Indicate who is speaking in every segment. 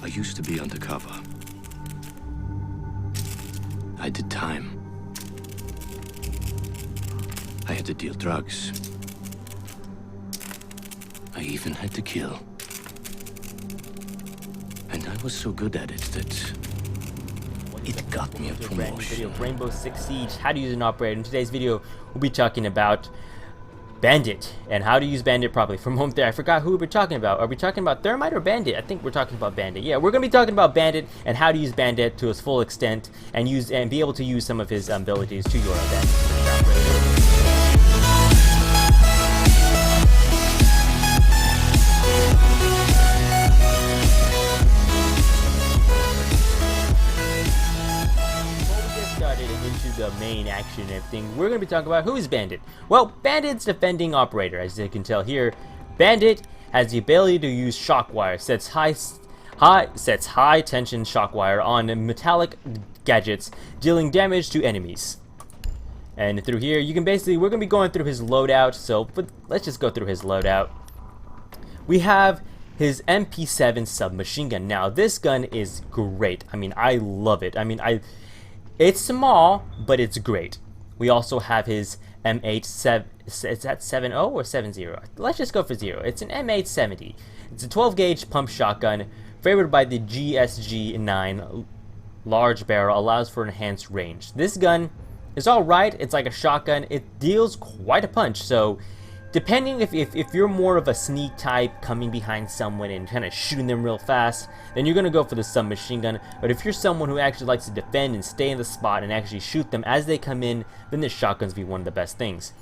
Speaker 1: I used to be undercover. I did time. I had to deal drugs. I even had to kill. And I was so good at it that it got me a
Speaker 2: Brand new video
Speaker 1: promotion.
Speaker 2: of Rainbow Six Siege, how to use an operator. In today's video, we'll be talking about Bandit and how to use Bandit properly. From home there, I forgot who we're talking about. Are we talking about Thermite or Bandit? I think we're talking about Bandit. Yeah, we're gonna be talking about Bandit and how to use Bandit to its full extent and be able to use some of his abilities to your advantage. Into the main action and everything, we're going to be talking about who is Bandit. Well, Bandit's defending operator. As you can tell here, Bandit has the ability to use shockwire, sets high tension shockwire on metallic gadgets, dealing damage to enemies. And through here, you can basically, we're going to be going through his loadout, but let's just go through his loadout. We have his MP7 submachine gun. Now, this gun is great. I mean, I love it. I mean, it's small, but it's great. We also have his M8, is that 70 or 70? Let's just go for 0. It's an M870. It's a 12 gauge pump shotgun, favored by the GSG-9 large barrel, allows for enhanced range. This gun is alright. It's like a shotgun. It deals quite a punch, so depending if you're more of a sneak type, coming behind someone and kind of shooting them real fast, then you're going to go for the submachine gun. But if you're someone who actually likes to defend and stay in the spot and actually shoot them as they come in, then the shotgun's be one of the best things.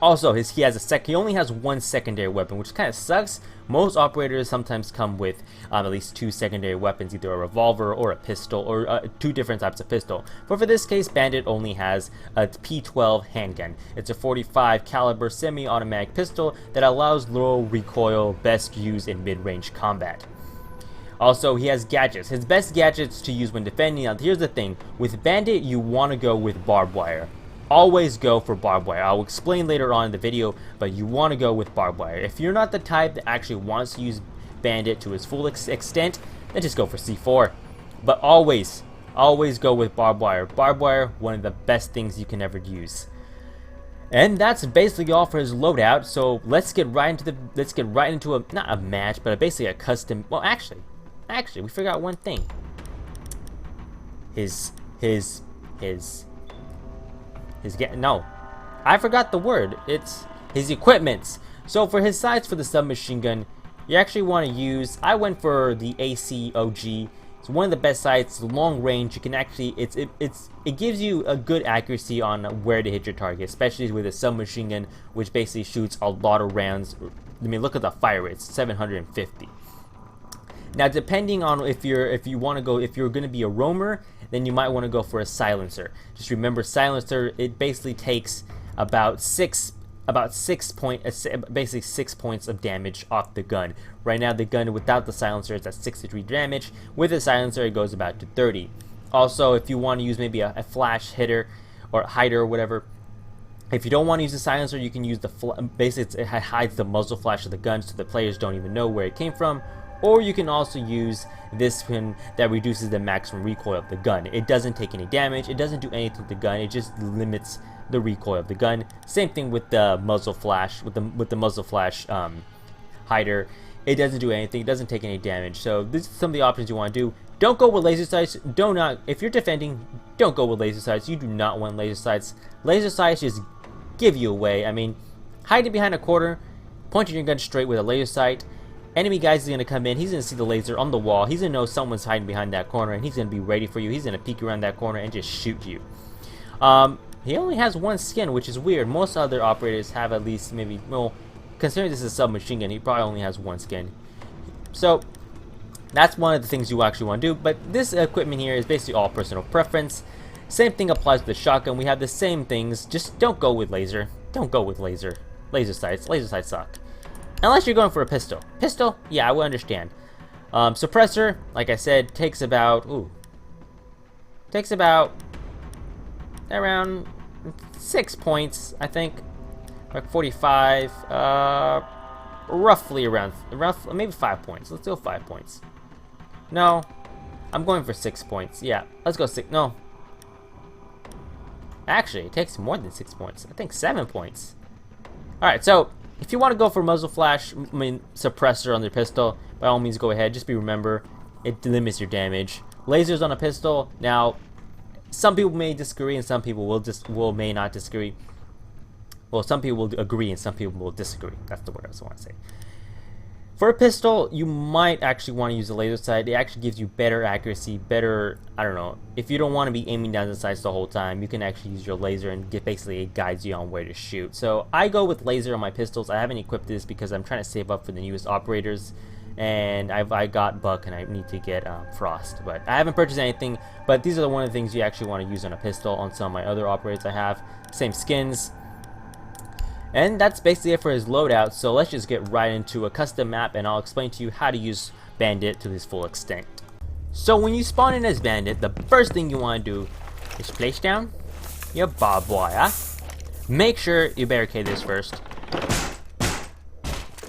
Speaker 2: Also, he only has one secondary weapon, which kind of sucks. Most operators sometimes come with at least 2 secondary weapons, either a revolver or a pistol, or 2 different types of pistol. But for this case, Bandit only has a P12 handgun. It's a 45 caliber semi-automatic pistol that allows low recoil, best used in mid-range combat. Also, he has gadgets. His best gadgets to use when defending. Now, here's the thing. With Bandit, you want to go with barbed wire. Always go for barbed wire. I'll explain later on in the video, but you want to go with barbed wire. If you're not the type that actually wants to use Bandit to its full extent, then just go for C4. But always go with barbed wire. Barbed wire, one of the best things you can ever use. And that's basically all for his loadout. So let's get right into a not a match, but basically a custom. Well, actually, we forgot one thing. No, I forgot the word. It's his equipments. So for his sights for the submachine gun, you actually want to use, I went for the ACOG. It's one of the best sights, long range. You can actually, it gives you a good accuracy on where to hit your target, especially with a submachine gun, which basically shoots a lot of rounds. I mean, look at the fire rate, it's 750. Now, depending on if you're going to be a roamer, then you might want to go for a silencer. Just remember, silencer, it basically takes about 6 points of damage off the gun. Right now, the gun without the silencer is at 63 damage. With the silencer, it goes about to 30. Also, if you want to use maybe a flash hitter or hider or whatever, if you don't want to use the silencer, you can use basically it hides the muzzle flash of the gun, so the players don't even know where it came from. Or you can also use this pin that reduces the maximum recoil of the gun. It doesn't take any damage, it doesn't do anything to the gun, it just limits the recoil of the gun. Same thing with the muzzle flash, with the muzzle flash hider. It doesn't do anything, it doesn't take any damage. So this is some of the options you want to do. Don't go with laser sights. If you're defending, don't go with laser sights. You do not want laser sights. Laser sights just give you away. I mean, hiding behind a corner, pointing your gun straight with a laser sight. Enemy guy's gonna come in, he's gonna see the laser on the wall, he's gonna know someone's hiding behind that corner, and he's gonna be ready for you. He's gonna peek around that corner and just shoot you. He only has one skin, which is weird. Most other operators have at least maybe, well, considering this is a submachine gun, he probably only has one skin. So that's one of the things you actually want to do. But this equipment here is basically all personal preference. Same thing applies to the shotgun. We have the same things, just don't go with laser. Don't go with laser sights. Laser sights suck. Unless you're going for a pistol. Pistol, yeah, I would understand. Suppressor, like I said, takes about around 6 points, I think, like 45, roughly around maybe 5 points. Let's go 5 points. No. I'm going for 6 points. Yeah, let's go 6. No. Actually, it takes more than 6 points. I think 7 points. Alright, so if you want to go for muzzle flash, suppressor on the pistol, by all means go ahead. Just remember, it limits your damage. Lasers on a pistol. Now, some people may disagree and some people may not disagree. Well, some people will agree and some people will disagree. That's the word I want to say. For a pistol, you might actually want to use the laser sight. It actually gives you better accuracy, better, I don't know. If you don't want to be aiming down the sights the whole time, you can actually use your laser and basically it guides you on where to shoot. So I go with laser on my pistols. I haven't equipped this because I'm trying to save up for the newest operators. And I got Buck and I need to get Frost. But I haven't purchased anything. But these are one of the things you actually want to use on a pistol. On some of my other operators I have. Same skins. And that's basically it for his loadout, so let's just get right into a custom map and I'll explain to you how to use Bandit to his full extent. So when you spawn in as Bandit, the first thing you want to do is place down your barbed wire. Make sure you barricade this first.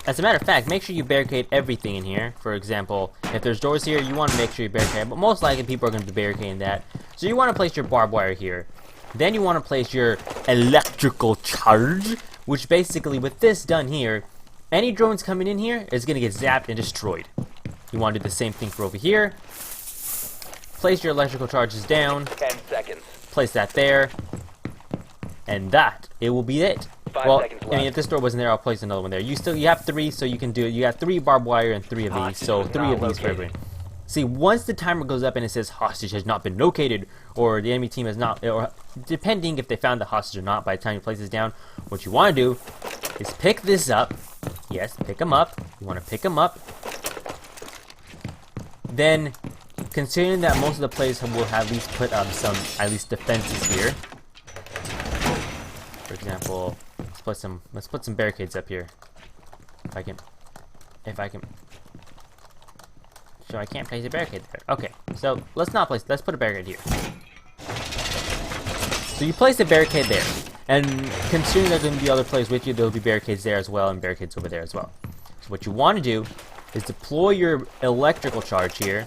Speaker 2: As a matter of fact, make sure you barricade everything in here. For example, if there's doors here, you want to make sure you barricade, but most likely people are going to be barricading that. So you want to place your barbed wire here. Then you want to place your electrical charge, which basically, with this done here, any drones coming in here is going to get zapped and destroyed. You want to do the same thing for over here. Place your electrical charges down.
Speaker 3: 10 seconds.
Speaker 2: Place that there. And that, it will be it.
Speaker 3: 5 seconds left.
Speaker 2: I mean, if this door wasn't there, I'll place another one there. You have 3, so you can do it. You got 3 barbed wire and 3 of these, so 3 of these for everyone. See, once the timer goes up and it says hostage has not been located, or the enemy team has not, or depending if they found the hostage or not by the time you place this down, what you want to do is pick this up. Yes, pick them up. You want to pick them up. Then, considering that most of the players will at least put up some, at least defenses here. For example, let's put some barricades up here. If I can. So I can't place a barricade there. Okay, so let's put a barricade here. So you place a barricade there, and considering there's going to be other players with you, there'll be barricades there as well, and barricades over there as well. So what you want to do is deploy your electrical charge here,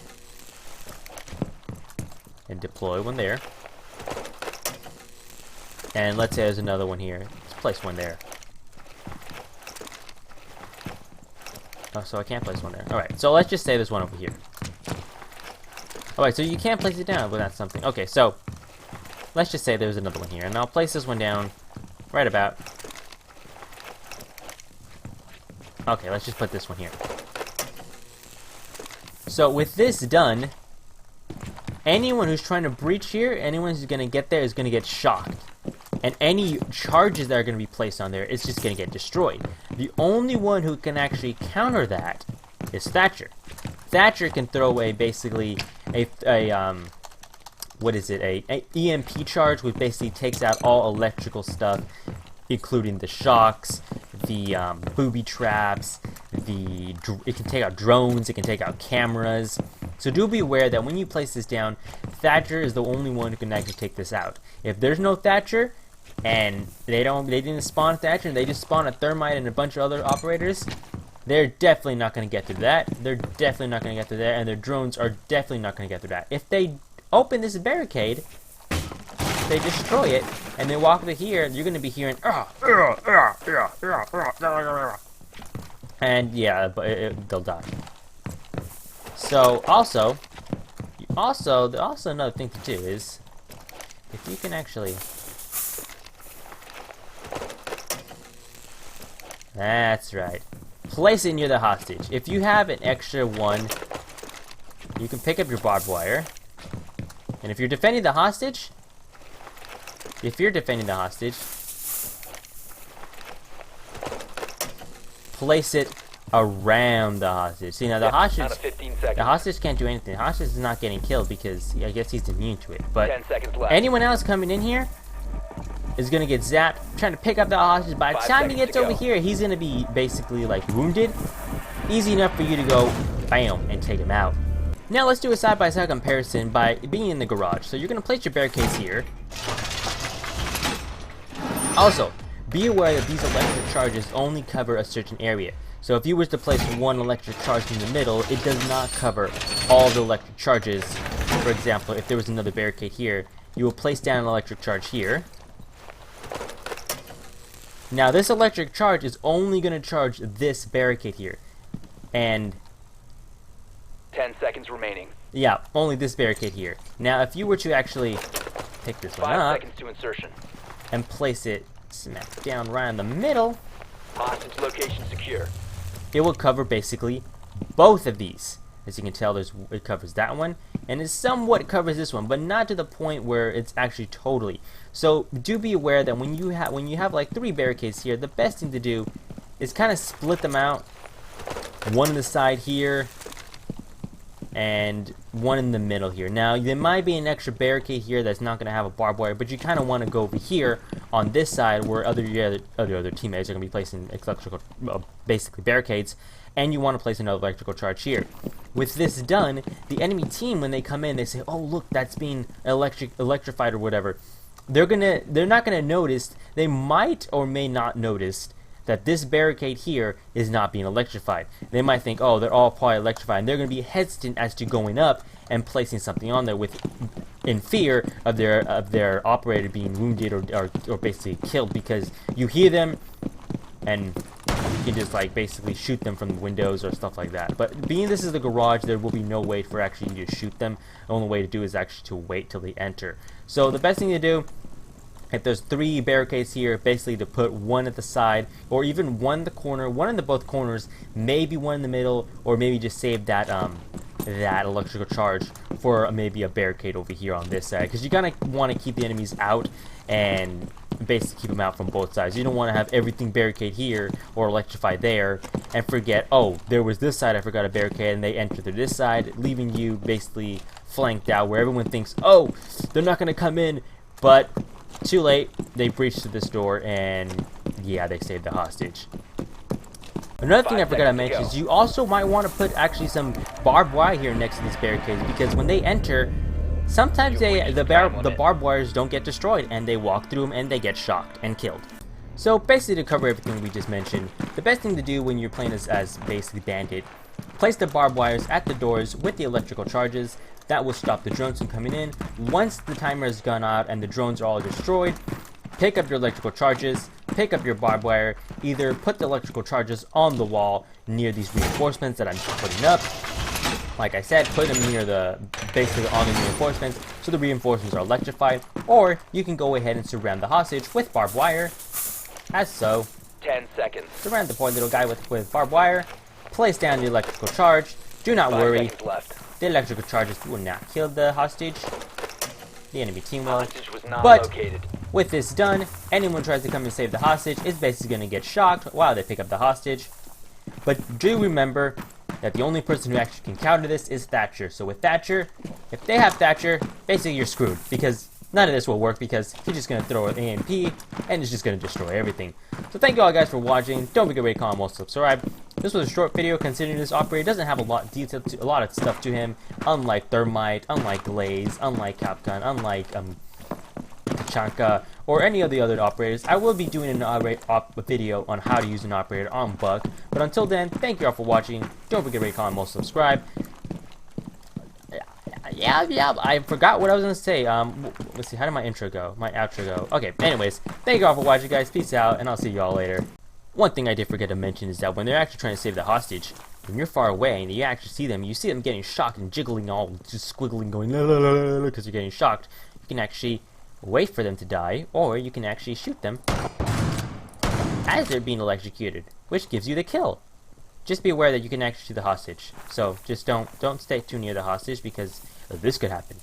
Speaker 2: and deploy one there. And let's say there's another one here. Let's place one there. Oh, so I can't place one there. Alright, so let's just say there's one over here. Alright, so you can't place it down, but that's something. Okay, so let's just say there's another one here. And I'll place this one down right about. Okay, let's just put this one here. So with this done, anyone who's trying to breach here, anyone who's going to get there is going to get shocked. And any charges that are going to be placed on there, it's just going to get destroyed. The only one who can actually counter that is Thatcher. Thatcher can throw away basically a EMP charge, which basically takes out all electrical stuff, including the shocks, the booby traps, it can take out drones, it can take out cameras. So do be aware that when you place this down, Thatcher is the only one who can actually take this out. If there's no Thatcher, and they didn't spawn Thatcher, and they just spawn a Thermite and a bunch of other operators, they're definitely not going to get through that. They're definitely not going to get through there, and their drones are definitely not going to get through that. If they open this barricade, they destroy it, and they walk over here, you're going to be hearing, and yeah, but they'll die. So also another thing to do is, if you can actually, that's right, place it near the hostage. If you have an extra one, you can pick up your barbed wire, and if you're defending the hostage, place it around the hostage. See, now the hostage can't do anything. The hostage is not getting killed because I guess he's immune to it. But
Speaker 3: 10 seconds left.
Speaker 2: Anyone else coming in here is gonna get zapped, trying to pick up the hostage. By the time he gets over here, he's gonna be basically like wounded. Easy enough for you to go bam and take him out. Now let's do a side-by-side comparison by being in the garage. So you're gonna place your barricades here. Also, be aware that these electric charges only cover a certain area. So if you were to place one electric charge in the middle, it does not cover all the electric charges. For example, if there was another barricade here, you will place down an electric charge here. Now this electric charge is only going to charge this barricade here. And
Speaker 3: 10 seconds remaining.
Speaker 2: yeah, only this barricade here. Now if you were to actually pick this one
Speaker 3: 5
Speaker 2: up
Speaker 3: seconds to insertion.
Speaker 2: and place it smack down right in the middle,
Speaker 3: Hostage location secure.
Speaker 2: it will cover basically both of these. As you can tell, it covers that one, and it somewhat covers this one, but not to the point where it's actually totally. So do be aware that when you have like 3 barricades here, the best thing to do is kind of split them out. One on the side here, and one in the middle here. Now there might be an extra barricade here that's not going to have a barbed wire, but you kind of want to go over here on this side where other teammates are going to be placing electrical, basically barricades, and you want to place another electrical charge here. With this done, the enemy team, when they come in, they say, "Oh look, that's being electrified or whatever." They're not gonna notice. They might or may not notice that this barricade here is not being electrified. They might think, oh, they're all probably electrified, and they're going to be hesitant as to going up and placing something on there in fear of their operator being wounded or basically killed, because you hear them and you can just like basically shoot them from the windows or stuff like that. But being this is the garage, there will be no way for actually you to shoot them. The only way to do is actually to wait till they enter. So the best thing to do, if there's 3 barricades here, basically to put one at the side, or even one in the corner, one in both corners, maybe one in the middle, or maybe just save that that electrical charge for maybe a barricade over here on this side, because you kind of want to keep the enemies out and basically keep them out from both sides. You don't want to have everything barricade here or electrified there and forget, oh, there was this side I forgot a barricade, and they enter through this side, leaving you basically flanked out where everyone thinks, oh, they're not going to come in, but too late, they breached through this door, and yeah, they saved the hostage. Another thing I forgot to mention is you also might want to put actually some barbed wire here next to these barricades, because when they enter, sometimes the barbed wires don't get destroyed, and they walk through them and they get shocked and killed. So basically, to cover everything we just mentioned, the best thing to do when you're playing as basically Bandit, place the barbed wires at the doors with the electrical charges. That will stop the drones from coming in. Once the timer has gone out and the drones are all destroyed, pick up your electrical charges, pick up your barbed wire, either put the electrical charges on the wall near these reinforcements that I'm putting up. Like I said, put them near basically on the reinforcements, so the reinforcements are electrified, or you can go ahead and surround the hostage with barbed wire, as so.
Speaker 3: 10 seconds.
Speaker 2: Surround the poor little guy with barbed wire, place down the electrical charge. Do not
Speaker 3: 5
Speaker 2: worry.
Speaker 3: seconds left.
Speaker 2: The electrical charges will not kill the hostage. The enemy team will.
Speaker 3: Hostage was not
Speaker 2: But
Speaker 3: located.
Speaker 2: with this done, anyone tries to come and save the hostage is basically going to get shocked while they pick up the hostage. But do remember that the only person who actually can counter this is Thatcher. So with Thatcher, if they have Thatcher, basically you're screwed, because none of this will work, because he's just going to throw an AMP and it's just going to destroy everything. So thank you all guys for watching. Don't forget to rate, comment, subscribe. This was a short video, considering this operator doesn't have a lot of stuff to him, unlike Thermite, unlike Glaze, unlike Capgun, unlike Tachanka, or any of the other operators. I will be doing a video on how to use an operator on Buck. But until then, thank you all for watching. Don't forget to rate, comment, subscribe. Yeah, I forgot what I was going to say. Let's see, how did my intro go? My outro go? Okay, anyways, thank you all for watching, guys. Peace out, and I'll see you all later. One thing I did forget to mention is that when they're actually trying to save the hostage, when you're far away and you actually see them getting shocked and jiggling, all just squiggling, going la la la la, because you're getting shocked. You can actually wait for them to die, or you can actually shoot them as they're being electrocuted, which gives you the kill. Just be aware that you can actually shoot the hostage. So just don't stay too near the hostage, because this could happen.